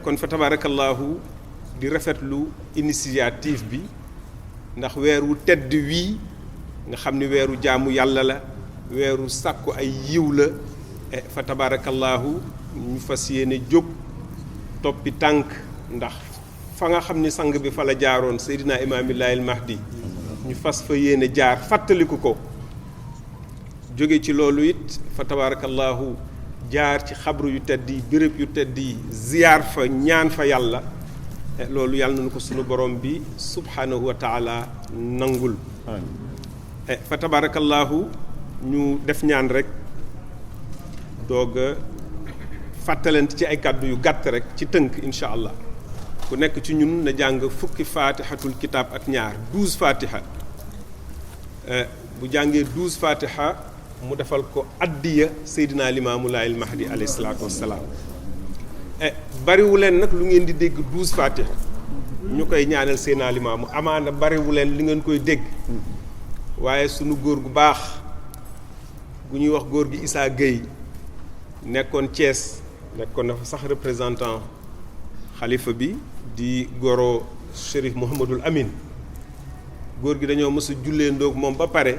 kon fa tabarakallahu di rafetlu initiative bi ndax weer wu tedd wii nga xam ni weeru jaamu yàlla la weeru sàkku ay yiw la fa tabarakallahu ñu fas yéene jóg toppi tànk ndax fa nga xam ni sang bi fa la jaaroon Seydina Imaamillaahi al-Mahdi ñu fas fa yéene jaar fàttaliku ko jóge ci loolu it fa tabarakallahu jaar ci xabru yu tedd yi béréb yu tedd yi ziyaar fa ñaan fa yàlla loolu yàlla nañu ko sunu borom bi subhanahu wa taala nangul fa tabarakallahu ñu def ñaan rek doog a fàttalante ci ay kàddu yu gàtt rek ci tënk incha allah ku nekk ci ñun na jàng fukki faatihatul kitaab ak ñaar 12 fatiha bu jàngee 12 fatiha mu defal ko addiya Seydina Limaamu Laay al-Mahdi alayhi salaatu wassalaam bariwu leen nag lu ngeen di dégg 12 fatiha ñu koy ñaanal Seydina Limaamu amaana bariwu leen li ngeen koy dégg waaye sunu góor gu baax gu ñuy wax góor gi Issa Gueye nekkoon Thiès nekkoon na fa sax représentant xalifa bi di goro Chérif Mouhamadul Amin góor gi dañoo mës a jullee ndoog moom ba pare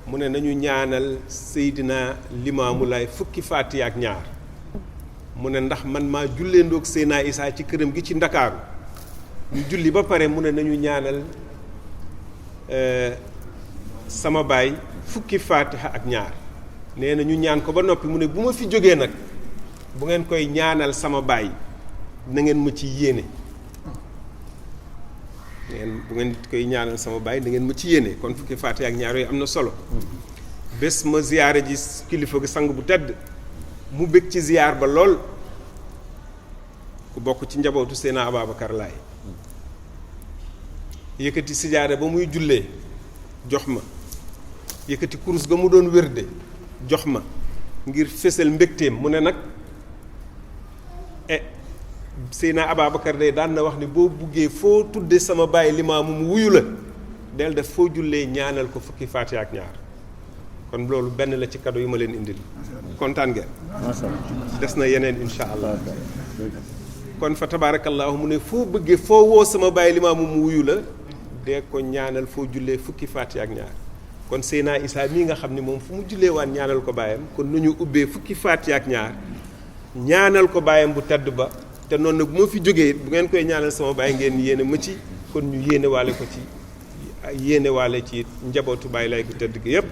mu ne nañu ñaanal Seydina Limaamu Laay fukki fatiha ak ñaar mu ne ndax man maa jullee ndoog Seydina Issa ci këram gi ci Ndakaaru ñu julli ba pare mu ne nañu ñaanal sama baay fukki fatiha ak ñaar nee na ñu ñaan ko ba noppi mu ne bu ma fi jógee nag bu ngeen koy ñaanal sama baay na ngeen ma ci yéene bu ngeen koy ñaanal sama baay na ngeen ma ci yéene kon fukki fatiha ak ñaar yooyu am na solo bés ma ziyaare ji kilifa gi sang bu tedd mu bëgg ci ziyaar ba lool ku bokk ci njabootu Seydina Ababacar Laay yëkkati sijaada ba muy jullee jox ma yëkkati kurus ga mu doon wérde jox ma ngir fésal mbégteem mu ne nag Seydina Ababacar day daan na wax ni boo buggee foo tudde sama baay Limaamu mu wuyu la del def foo jullee ñaanal ko fukki fatiha ak ñaar kon loolu benn la ci cadeau yu ma leen indil kontaan ngeen des na yeneen insha allah kon fa tabarakallahu mu ne foo bëggee foo woo sama baay Limaamu mu wuyu la dee ko ñaanal foo jullee fukki fatiha ak ñaar kon Seydina Issa mii nga xam ne moom fu mu jullee waan ñaanal ko baayam kon nañu ubbee fukki fatiha ak ñaar ñaanal ko baayam bu tedd ba te noonu nag bu ma fi jógee bu ngeen koy ñaanal sama baay ngeen yéene ma ci kon ñu yéene waale ko ci yéene waale ci njabootu Baay Laay gu tedd gi yëpp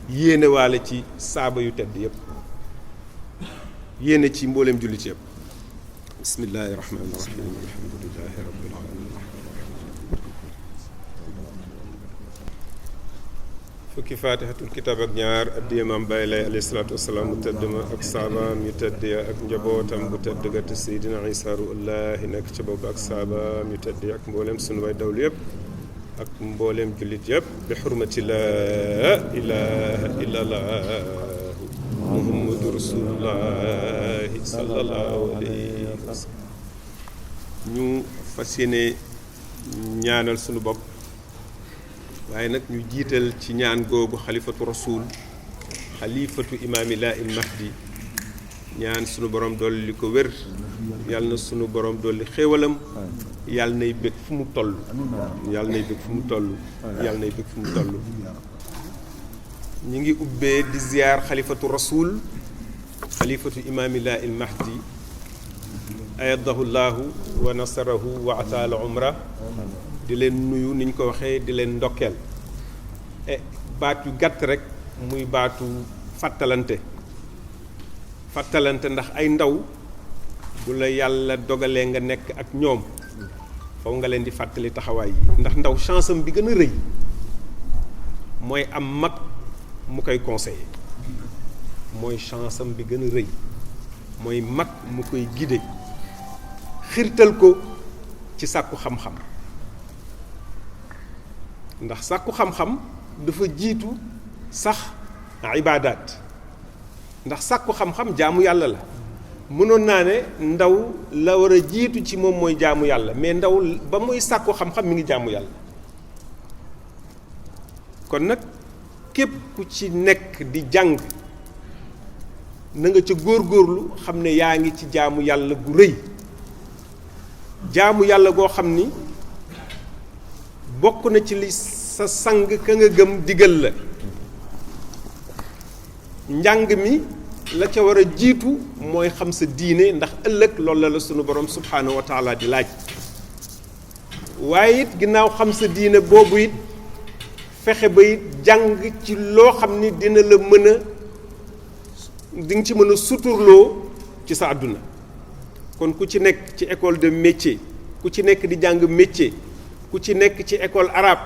yéene waale ci saaba yu tedd yëpp yéene ci mbooleem jullit yëpp bismillahi rahmaani rahim alhamdulillahi rabbil alamin fukki faatihatul kitaab ak ñaar addiya maam Baay Laay alayhi salaatu wasalaam mu tëdd ma ak saabaam yu tëdd ya ak njabootam bu tëdd ga te Seydina Isaa Ruuhullaahi nekk ca boobu ak saabaam yu tëdd ya ak mbooleem sunu way dawlu yëpp ak mbooleem jullit yëpp bi xurmati laa ilaaha illallaah muhammadu rasuulullaahi sallallaahu alayhi wa sallam ñu fas yéene ñaanal sunu bopp waaye nag ñu jiital ci ñaan googu xalifatu rasul xalifatu Imaamillaahi al-Mahdi ñaan sunu borom dolli ko wér yàlla na sunu borom dolli xéewalam yàlla nay bëgg fu mu toll yàlla nay bëgg fu mu toll yàlla nay bëgg fu mu toll ñi ngi ubbee di ziyaar xalifatu rasul xalifatu Imaamillaahi al-Mahdi ayadahu llaahu wa nasarahu wa ataala umra di leen nuyu niñ ko waxee di leen ndokkeel baat yu gàtt rek muy baatu fàttalante ndax ay ndaw bu la yàlla dogalee nga nekk ak ñoom faw nga leen di fàttali taxawaay yi ndax ndaw chance am bi gën a rëy mooy am mag mu koy conseiller mooy chance am bi gën a rëy mooy mag mu koy guider xirtal ko ci sàkku xam-xam ndax sàkku xam-xam dafa jiitu sax ibaadaat ndax sàkku xam-xam jaamu yàlla la mënoon naa ne ndaw la war a jiitu ci moom mooy jaamu yàlla mais ndaw ba muy sàkku xam-xam mi ngi jaamu yàlla kon nag képp ku ci nekk di jàng na nga ca góorgóorlu xam ne yaa ngi ci jaamu yàlla gu rëy jaamu yàlla goo xam ni bokk na ci li sa sang ka nga gëm digal la. njàng mi la ca war a jiitu mooy xam sa diine ndax ëllëg loolu la sunu borom subhaanahu wa taala di laaj. waaye it ginnaaw xam sa diine boobu it fexe ba it jàng ci loo xam ni dina la mën a di nga ci mën a suturloo ci sa àdduna. kon ku ci nekk ci école de métier, ku ci nekk di jàng métier, ku ci nekk ci école arabe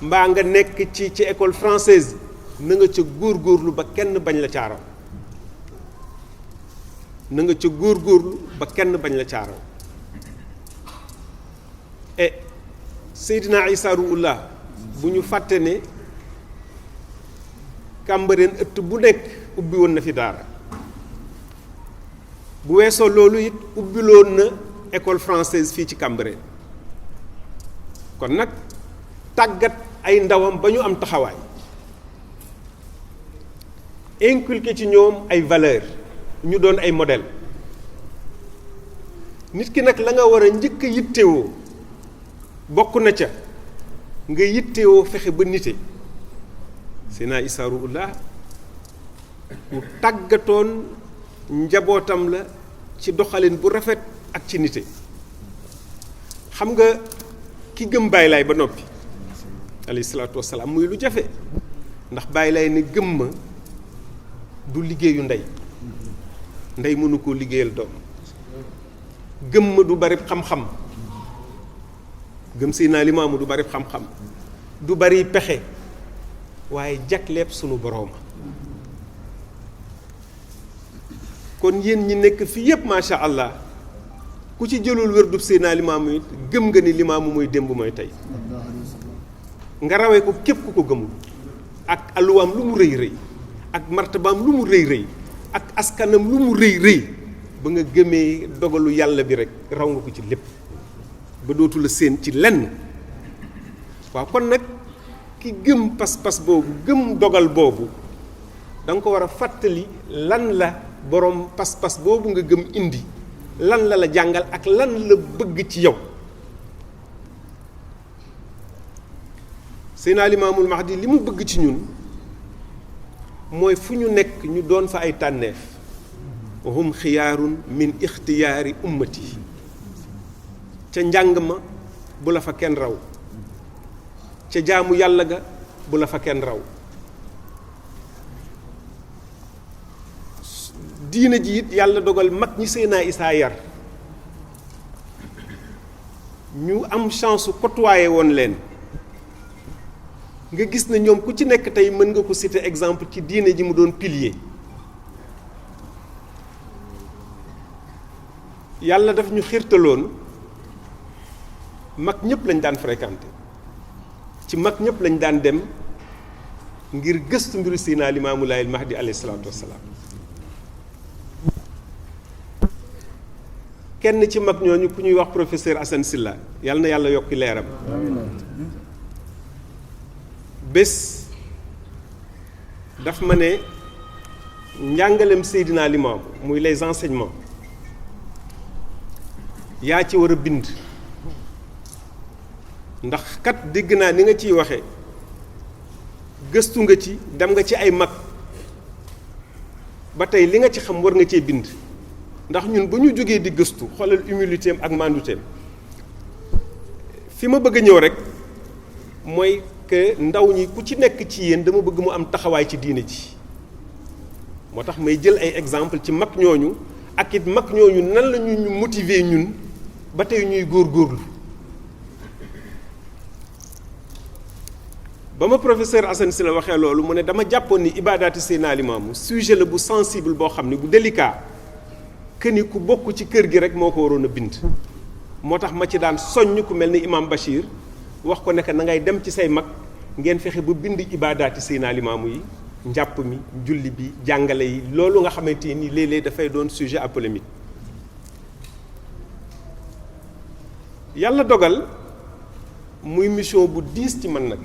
mbaa nga nekk ci école française na nga ca góorgóorlu ba kenn bañ la caaraw. na nga ca góorgóorlu ba kenn bañ la caaraw. et Seydina Issa Ruhullah bu ñu fàtte ne Cambérène ëtt bu nekk ubbi woon na fi daara. bu weesoo loolu it ubbiloon na école française fii ci Cambérène. kon nag tàggat ay ndawam ba ñu am taxawaay, inculquer ci ñoom ay valeur, ñu doon ay modèle. nit ki nag la nga war a njëkk a yittewoo bokk na ca nga yittewoo fexe ba nite. Seydina Issa Ruhullah mu tàggatoon njabootam la ci doxalin bu rafet ak ci nite. xam nga ki gëm Baay Laay ba noppi alayhi salaatu wassalaam muy lu jafe, ndax Baay Laay ne gëm ma du liggéeyu ndey, ndey mënu koo liggéeyal doom. gëm ma du bari xam-xam, gëm Seydina Limaamu du bari xam-xam, du bari pexe, waaye jagleeb sunu borooma. kon yéen ñi nekk fii yépp macha allah ku ci jëlul wérdub Seydina Limaamu it gëm nga ni Limaamu mooy démb mooy tey. nga rawee ko képp ku ko gëmul, ak alluwaam lu mu rëy rëy, ak martabaam lu mu rëy rëy, ak askanam lu mu rëy rëy, ba nga gëmee dogalu yàlla bi rek raw nga ko ci lépp ba dootu la séen ci lenn. waaw kon nag ki gëm pas-pas boobu, gëm dogal boobu, da nga ko war a fàttali lan la boroom pas-pas boobu nga gëm indi, lan la la jàngal ak lan la bëgg ci yow. Seydina Limaamul Mahdi li mu bëgg ci ñun mooy fu ñu nekk ñu doon fa ay tànneef. wa hum xiyaarun min ixtiyaari ummati. ca njàng ma bu la fa kenn raw, ca jaamu yàlla ga bu la fa kenn raw. diina ji it yàlla dogal mag ñi Seydina Issa yar ñu am chance su côtoyer woon leen. nga gis ne ñoom ku ci nekk tey mën nga ko citer exemple ci diine ji mu doon pilier. yàlla daf ñu xiirtaloon mag ñëpp lañ daan fréquenté, ci mag ñëpp lañ daan dem ngir gëstu mbiru Seydina Limaamu Laayil Mahdi alayhi salaatu wassalaam. kenn ci mag ñooñu ku ñuy wax professeur Assane Sylla yàlla na yàlla yokki leeram. bés daf ma ne njàngalem Seydina Limaamu muy les enseignements yaa ci war a bind, ndax kat dégg naa ni nga ciy waxe gëstu nga ci, dem nga ci ay mag ba tey li nga ci xam war nga cee bind. ndax ñun ba ñu jógee di gëstu xoolal humilité am ak manduteem. fi ma bëgg a ñëw rek mooy que ndaw ñi ku ci nekk ci yéen dama bëgg mu am taxawaay ci diine ji. moo tax may jël ay exemple ci mag ñooñu, ak it mag ñooñu nan la ñu motiver ñun ba tey ñuy góorgóorlu. ba ma professeur Assane Sylla waxee loolu mu ne dama jàppoon ni ibaadaati Seydina Limaamu sujet la bu sensible boo xam ne bu délicat, que ni ku bokk ci kër gi rek moo ko waroon a bind. moo tax ma ci daan soññ ku mel ni imam Bachir wax ko ne na ngay dem ci say mag ngeen fexe ba bind ibaadaati Seydina Limaamu yi, njàpp mi, julli bi, jàngale yi, loolu nga xamante ni léeg-léeg dafay doon sujet à polémique. yàlla dogal muy mission bu diis ci man nag,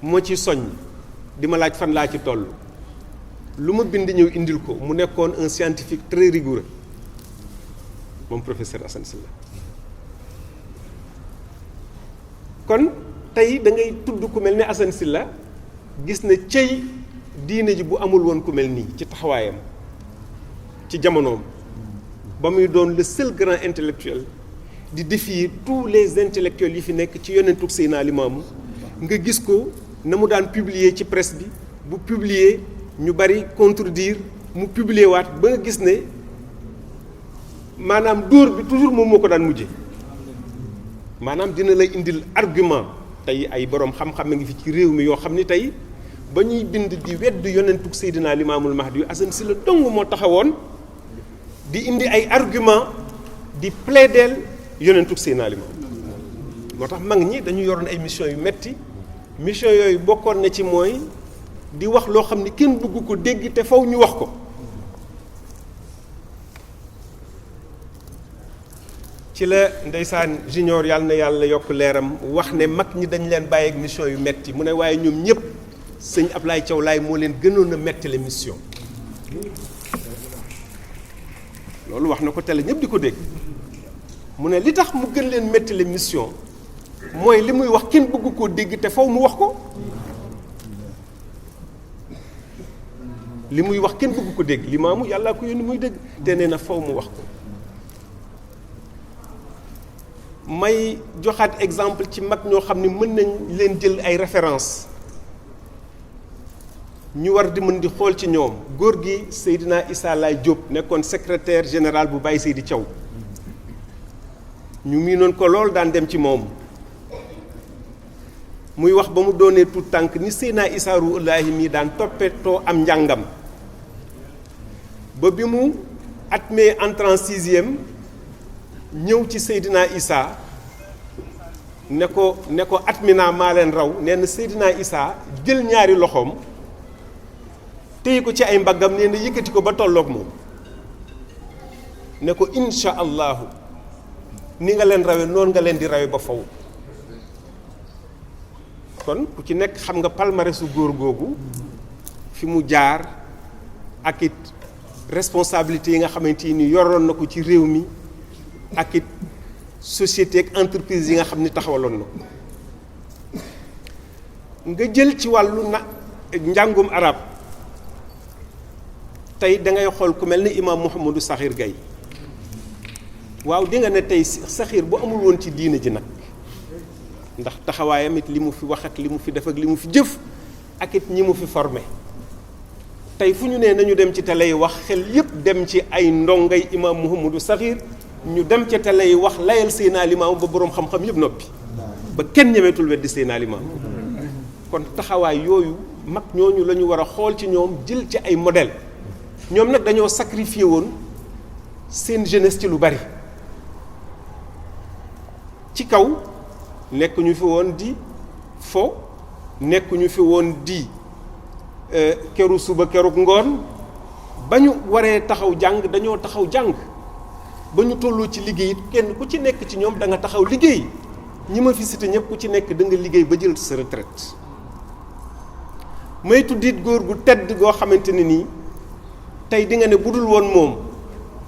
moo ci soññ di ma laaj fan laa ci toll. lu ma bind ñëw indil ko, mu nekkoon un scientifique très rigoureux. moom professeur Assane Sylla kon tey da ngay tudd ku mel ne Assane Sylla gis na cey diine ji bu amul woon ku mel nii ci taxawaayam ci jamonoom ba muy doon le seul grand intellectuel di défier tous les intellectuels yi fi nekk ci yonentug Seydina Limaamu nga gis ko na mu daan publier ci presse bi bu publier ñu bari contredire mu publier waat ba nga gis ne maanaam dóor bi toujours moom moo ko daan mujje maanaam dina lay indil argument tey ay boroom xam-xam a ngi fi ci réew mi yoo xam ni tey ba ñuy bind di wedd yonentug Seydina Limaamul Mahdi yu Assane Sylla dong moo taxawoon di indi ay argument di plaider yonentug Seydina Limaam moo tax mag ñi dañu yoroon ay mission yu metti mission yooyu bokkoon na ci mooy di wax loo xam ni kenn bëgg ko dégg te faw ñu wax ko ci la ndeysaan junior yàlla na yàlla yokk leeram wax ne mag ñi dañ leen bàyyi ak mission yu metti mu ne waaye ñoom ñëpp sëñ Ablaye Thiaw Laye moo leen gënoon a metti la mission loolu wax na ko télé ñëpp di ko dégg mu ne li tax mu gën leen metti la mission mooy li muy wax kenn bëgg koo dégg te faw mu wax ko li muy wax kenn bëgg ko dégg Limaamu yàllaa ko yónni muy dégg te nee na faw mu wax ko may joxaat exemple ci mag ñoo xam ne mën nañ leen jël ay référence ñu war di mën di xool ci ñoom góor gi Seydina Issa Laye Diop nekkoon secrétaire général bu Baye Seydi Thiaw ñu miinoon ko lool daan dem ci moom muy wax ba mu doonee tout tànk ni Seydina Issa Ruullaahi mii daan toppatoo am njàngam ba bi mu admee entrée en sixième ñëw ci Seydina Issa ne ko admis naa maa leen raw nee na Seydina Issa jël ñaari loxoom téye ko ci ay mbaggam nee na yëkkati ko ba tolloog moom ne ko insha allahu ni nga leen rawe noonu nga leen di rawe ba faw kon ku ci nekk xam nga palmarèsu góor googu fi mu jaar ak it responsabilité yi nga xamante ni yoroon na ko ci réew mi ak it société ak entreprise yi nga xam ni taxawaloon na ko nga jël ci wàllu njàngum arab tey da ngay xool ku mel ni imaam Mouhamadou Sakhir Gaye waaw di nga ne tey Sakhir bu amul woon ci diine ji nag ndax taxawaayam it li mu fi wax ak li mu fi def ak li mu fi jëf ak it ñi mu fi formé tey fu ñu nee nañu dem ci télé yi wax xel yépp dem ci ay ndongay imaam Mouhamadou Sakhir ñu dem ca télé yi wax layal Seydina Limaamu ba boroom xam-xam yëpp noppi ba kenn ñemeetul weddi Seydina Limaamu kon taxawaay yooyu mag ñooñu la ñu war a xool ci ñoom jël ci ay modèle ñoom nag dañoo sacrifié woon seen jeunesse ci lu bari ci kaw nekk ñu fi woon di fo nekk ñu fi woon di keru suba keruk ngoon ba ñu waree taxaw jàng dañoo taxaw jàng ba ñu tolloo ci liggéey it kenn ku ci nekk ci ñoom da nga taxaw liggéey ñi ma fi cité ñëpp ku ci nekk da nga liggéey ba jël sa retraite may tuddit góor gu tedd goo xamante ne nii tey di nga ne budul woon moom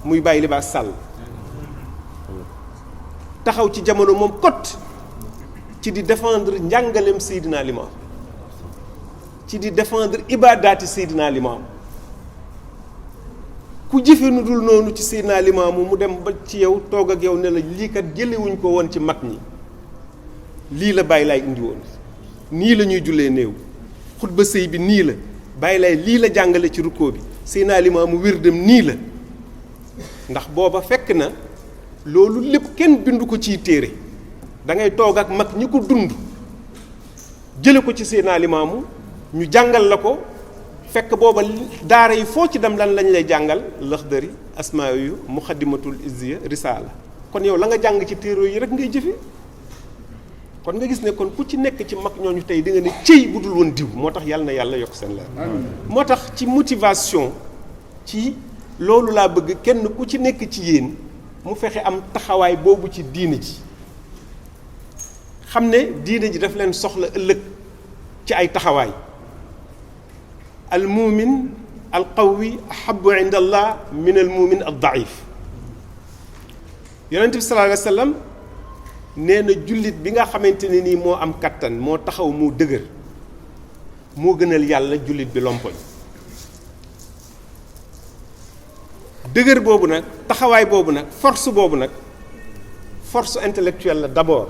muy Baye Libaas Sall taxaw ci jamono moom kot ci di défendre njàngaleem Seydina Limaam ci di défendre ibadaati Seydina Limaam ku jëfe nu dul noonu ci Seydina Limaamu mu dem ba ci yow toog ak yow ne la lii kat jëlewuñ ko woon ci mag ñi lii la Baye Laay indi woon nii la ñuy jullee néew xutba sëy bi nii la Baye Laay lii la jàngale ci rukkoo bi Seydina Limaamu wirdam nii la ndax booba fekk na loolu lépp kenn bindu ko ciy téere da ngay toog ak mag ñi ko dund jële ko ci Seydina Limaamu ñu jàngal la ko fekk booba daara yi foo ci dem lan lañ lay jàngal Laxdari asmaa yu muxaddimatul izziya risaala kon yow la nga jàng ci téere yi rek ngay jëfe kon nga gis ne kon ku ci nekk ci mag ñooñu tey di nga ne cëy bu dul woon diw moo tax yàlla na yàlla yokk seen leer moo tax ci motivation ci loolu laa bëgg kenn ku ci nekk ci yéen mu fexe am taxawaay boobu ci diine ji xam ne diine ji daf leen soxla ëllëg ci ay taxawaay al muumin al qawi ahabu inda allah min al muumin al daif yonent bi sallallahu alayhi wa sallam nee na jullit bi nga xamante ne nii moo am kattan moo taxaw moo dëgër moo gënal yàlla jullit bi lompoñ. dëgër boobu nag taxawaay boobu nag force boobu nag force intellectuelle la d'abord,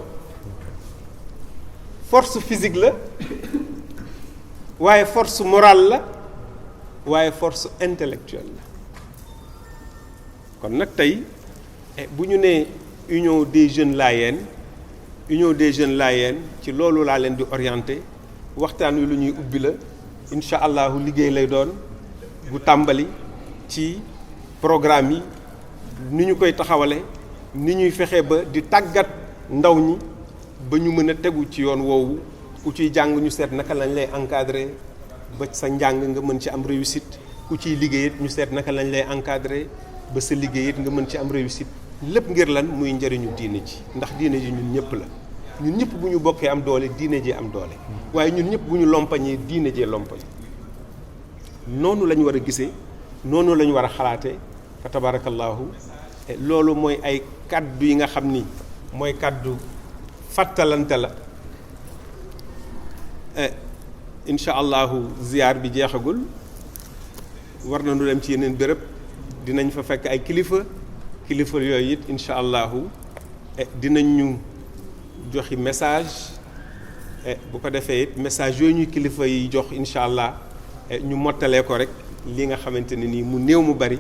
force physique la waaye force morale la waaye force intellectuelle la. kon nag tey bu ñu nee union des jeunes Layènes ci loolu laa leen di orienté waxtaan wi lu ñuy ubbi la incha allahu liggéey lay doon bu tàmbali ci programme yi ni ñu koy taxawale ni ñuy fexe ba di tàggat ndaw ñi ba ñu mën a tegu ci yoon woowu ku ciy jàng ñu seet naka lañ lay encadrer ba sa njàng nga mën ci am réussite ku ciy liggéey it ñu seet naka lañ lay encadrer ba sa liggéey it nga mën ci am réussite lépp ngir lan muy njëriñu diine ji ndax diine ji ñun ñëpp la ñun ñëpp bu ñu bokkee am doole diine ji am doole waaye ñun ñëpp bu ñu lompañee diine jee lompañ noonu la ñu war a gisee noonu la ñu war a xalaatee fa tabarakallahu loolu mooy ay kaddu yi nga xam ni mooy kaddu fàttalante la incha allahu ziyaar bi jeexagul war na nu dem ci yeneen béréb dinañ fa fekk ay kilifa yooyu it incha allahu dinañ ñu joxi message bu ko defee it message yooyu ñuy kilifa yi jox incha allah ñu mottalee ko rek li nga xamante ne nii mu néew mu bari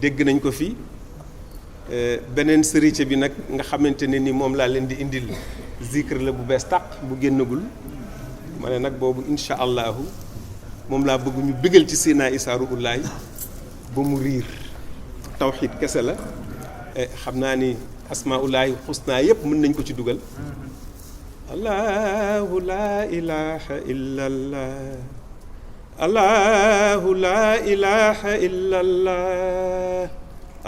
dégg nañ ko fi beneen sëriñ bi nag nga xamante ne ni moom laa leen di indil zikr la bu bees tàq bu génnagul ma ne nag boobu incha allahu moom laa bëgg ñu bëggal ci Seydina Issa Rouhou Laye ba mu riir tawxiid kese la xam naa ni asmaullahi xusna yépp mën nañ ko ci dugal allahu la ilaha illa allah allahu la ilaha illa allah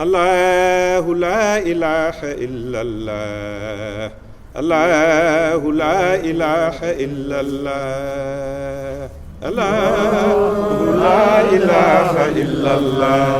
allahu la ilaha illa allah allahu la ilaha illa allah allahu la ilaha illa allah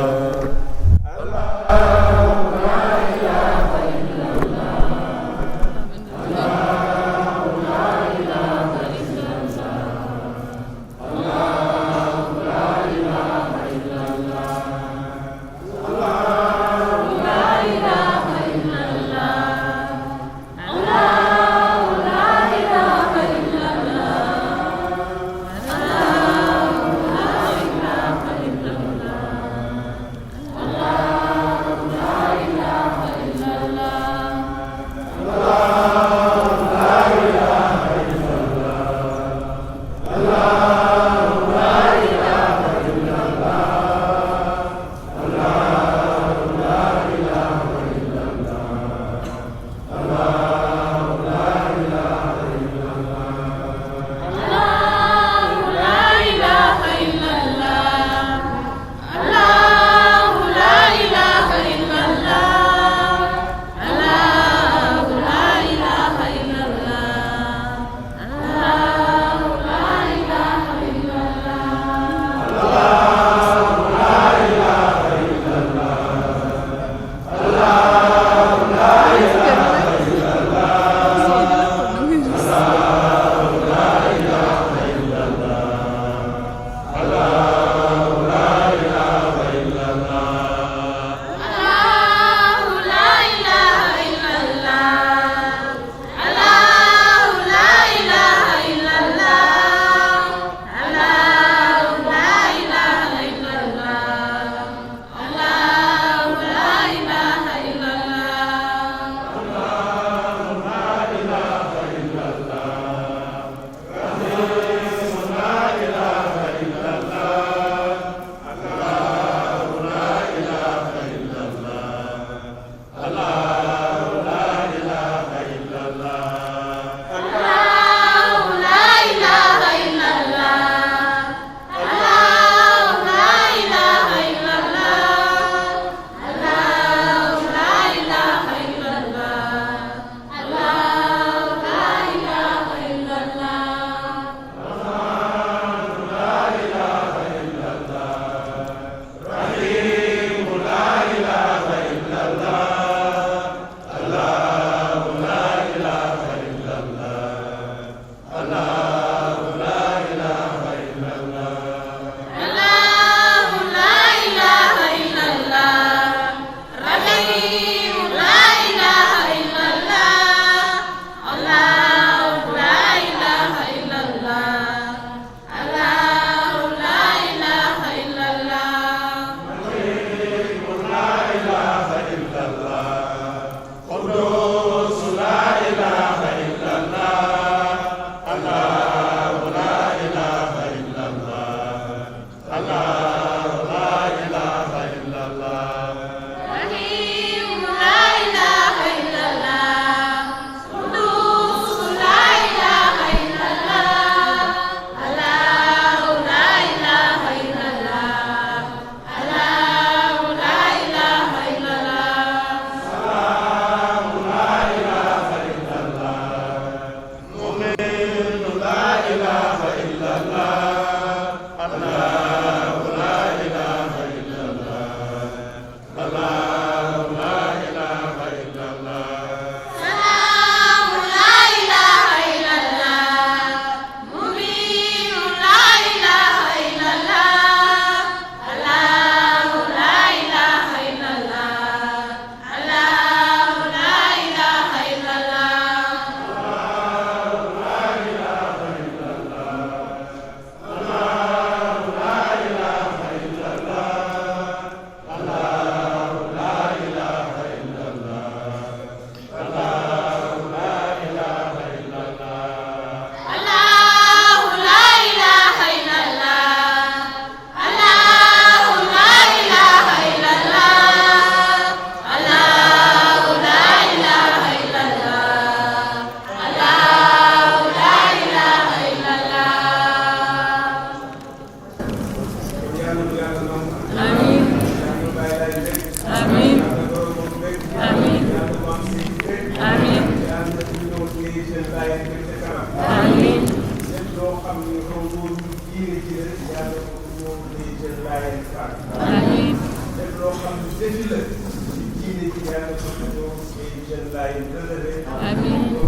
seen laay relevé. amiin.